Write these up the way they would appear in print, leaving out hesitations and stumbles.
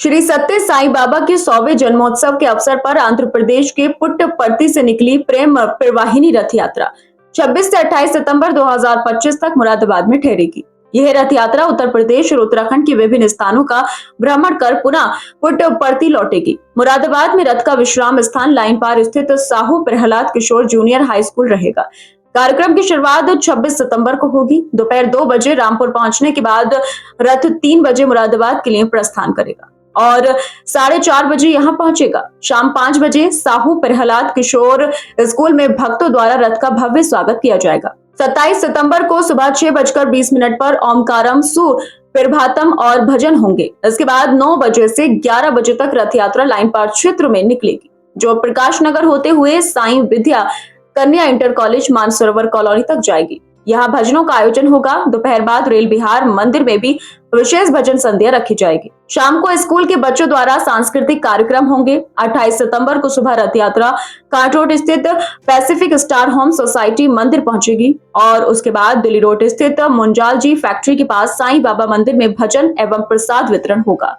श्री सत्य साईं बाबा के 100वें जन्मोत्सव के अवसर पर आंध्र प्रदेश के पुट्टपर्ती से निकली प्रेम प्रवाहिनी रथ यात्रा 26 से 28 सितंबर 2025 तक मुरादाबाद में ठहरेगी। यह रथ यात्रा उत्तर प्रदेश और उत्तराखंड के विभिन्न स्थानों का भ्रमण कर पुनः पुट्टपर्ती लौटेगी। मुरादाबाद में रथ का विश्राम स्थान लाइन पार स्थित साहू प्रहलाद किशोर जूनियर हाई स्कूल रहेगा। कार्यक्रम की शुरुआत 26 सितंबर को होगी। दोपहर 2 बजे रामपुर पहुंचने के बाद रथ 3 बजे मुरादाबाद के लिए प्रस्थान करेगा और 4:30 बजे यहां पहुंचेगा। शाम 5 बजे साहू प्रहलाद किशोर स्कूल में भक्तों द्वारा रथ का भव्य स्वागत किया जाएगा। 27 सितंबर को सुबह 6:20 पर ओमकारम सुप्रभातम और भजन होंगे। इसके बाद 9 बजे से 11 बजे तक रथ यात्रा लाइन पार क्षेत्र में निकलेगी, जो प्रकाश नगर होते हुए साईं विद्या कन्या इंटर कॉलेज मानसरोवर कॉलोनी तक जाएगी। यहाँ भजनों का आयोजन होगा। दोपहर बाद रेल विहार मंदिर में भी विशेष भजन संध्या रखी जाएगी। शाम को स्कूल के बच्चों द्वारा सांस्कृतिक कार्यक्रम होंगे। 28 सितंबर को सुबह रथ यात्रा कांट रोड स्थित पैसिफिक स्टार होम सोसाइटी मंदिर पहुंचेगी और उसके बाद दिल्ली रोड स्थित मुंजाल जी फैक्ट्री के पास साईं बाबा मंदिर में भजन एवं प्रसाद वितरण होगा।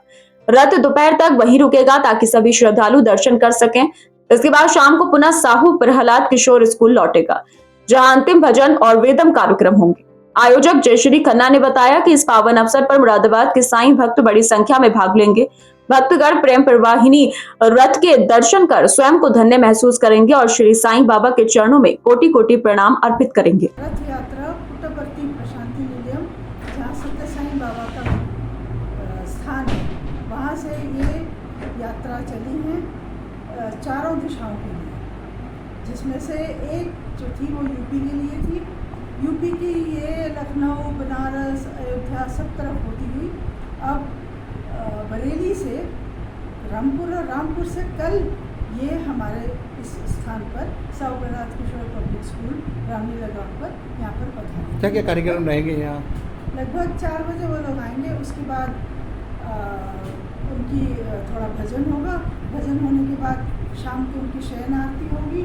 रथ दोपहर तक वहीं रुकेगा ताकि सभी श्रद्धालु दर्शन कर सकें। इसके बाद शाम को पुनः साहू प्रहलाद किशोर स्कूल लौटेगा, जहां अंतिम भजन और वेदम कार्यक्रम होंगे। आयोजक जयश्री खन्ना ने बताया कि इस पावन अवसर पर मुरादाबाद के साईं भक्त बड़ी संख्या में भाग लेंगे। भक्तगण प्रेम प्रवाहिनी रथ के दर्शन कर स्वयं को धन्य महसूस करेंगे और श्री साईं बाबा के चरणों में कोटि कोटि प्रणाम अर्पित करेंगे। रथ यात्रा पुट्टपर्ती प्रशांति निलयम, जहाँ सत्य साईं बाबा का स्थान है, वहाँ से ये यात्रा चली है चारों दिशाओं के लिए, जिसमें से एक जो थी वो यूपी के लिए थी। यूपी की ये लखनऊ, बनारस, अयोध्या सब तरफ होती हुई अब बरेली से रामपुर से कल ये हमारे इस स्थान पर साहू प्रहलाद किशोर पब्लिक स्कूल रामलीला ग्राउंड पर यहाँ पर पधारेंगे। क्या क्या कार्यक्रम रहेंगे यहाँ? लगभग 4 बजे वो लोग आएंगे। उसके बाद उनकी थोड़ा भजन होगा। भजन होने के बाद शाम को उनकी शयन आरती होगी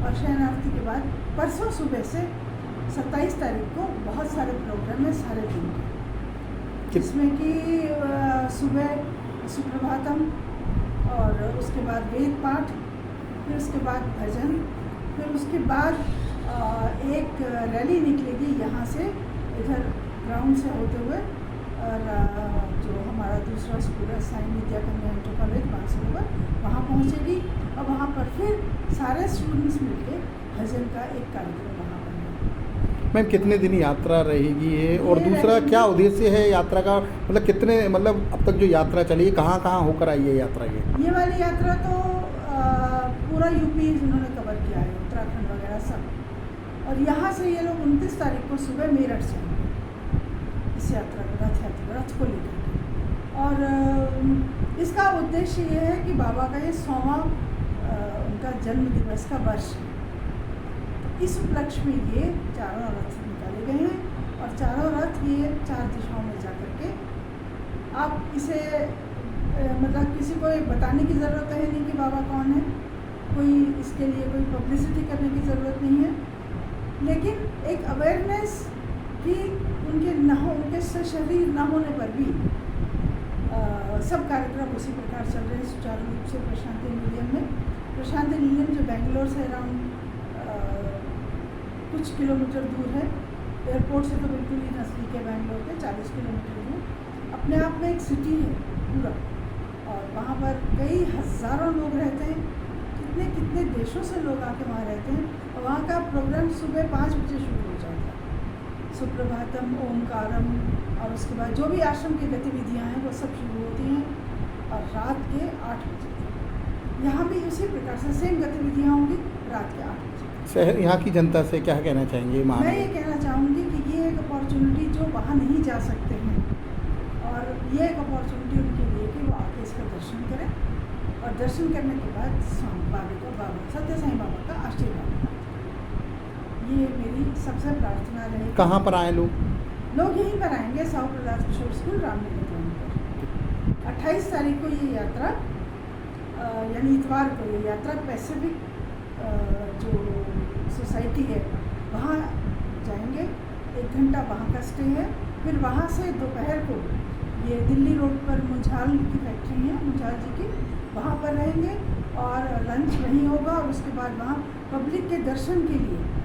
और शयन आरती के बाद परसों सुबह से 27 तारीख को बहुत सारे प्रोग्राम है सारे दिन के, जिसमें कि सुबह सुप्रभातम और उसके बाद वेद पाठ, फिर उसके बाद भजन, फिर उसके बाद एक रैली निकलेगी यहाँ से, इधर ग्राउंड से होते हुए, और जो हमारा दूसरा स्कूल है साईं विद्या कन्या इंटर कॉलेज मानसरोवर, वहाँ पहुँचेगी और वहाँ पर फिर सारे स्टूडेंट्स मिलकर भजन का एक कार्यक्रम वहाँ पर है। मैम कितने दिन यात्रा रहेगी है और दूसरा क्या उद्देश्य है यात्रा का? मतलब कितने, मतलब अब तक जो यात्रा चली है कहाँ कहाँ होकर आई है यात्रा? ये वाली यात्रा तो पूरा यूपी जिन्होंने कवर किया है, उत्तराखंड वगैरह सब, और यहाँ से ये लोग 29 तारीख को सुबह मेरठ से इस यात्रा को रथ को लेकर। और इसका उद्देश्य ये है कि बाबा का ये 100वां उनका जन्म दिवस का वर्ष है। इस उपलक्ष्य में ये चारों रथ निकाले गए हैं और चारों रथ ये 4 दिशाओं में जा कर के, आप इसे मतलब किसी को बताने की ज़रूरत है नहीं कि बाबा कौन है, कोई इसके लिए कोई पब्लिसिटी करने की ज़रूरत नहीं है, लेकिन एक अवेयरनेस कि उनके शरीर न होने पर भी सब कार्यक्रम उसी प्रकार चल रहे हैं सुचारू रूप से प्रशांति निलयम में। प्रशांति निलयम जो बेंगलोर से अराउंड कुछ किलोमीटर दूर है, एयरपोर्ट से तो बिल्कुल ही नज़दीक है, बेंगलोर के 40 किलोमीटर दूर, अपने आप में एक सिटी है पूरा, और वहाँ पर कई हज़ारों लोग रहते हैं, कितने कितने देशों से लोग आके वहाँ रहते हैं, और वहाँ का प्रोग्राम सुबह 5 बजे शुरू हो जाता है, सुप्रभातम, ओमकारम, और उसके बाद जो भी आश्रम की गतिविधियाँ हैं वो सब शुरू होती हैं, और रात के 8 बजे यहाँ भी उसी प्रकार से सेम गतिविधियाँ होंगी रात के 8 बजे। शहर यहाँ की जनता से क्या कहना चाहेंगे? मैं ये कहना चाहूँगी कि ये एक अपॉर्चुनिटी जो वहाँ नहीं जा सकते हैं, और ये एक अपॉर्चुनिटी उनके लिए कि वो आके इसका दर्शन करें, और दर्शन करने के बाद बाबा सत्य साईं बाबा का आशीर्वाद। ये मेरी सबसे प्रार्थना रहेगी। कहाँ पर आए लोग? लोग यहीं पर आएंगे, साहू प्रहलाद किशोर स्कूल रामलीला ग्राउंड पर। 28 तारीख को ये यात्रा यानी इतवार को ये यात्रा पैसिफिक जो सोसाइटी है वहाँ जाएंगे, 1 घंटा वहाँ का स्टे है, फिर वहाँ से दोपहर को ये दिल्ली रोड पर मुंझाल की फैक्ट्री है, मुंझाल जी की, वहाँ पर रहेंगे और लंच वहीं होगा और उसके बाद वहाँ पब्लिक के दर्शन के लिए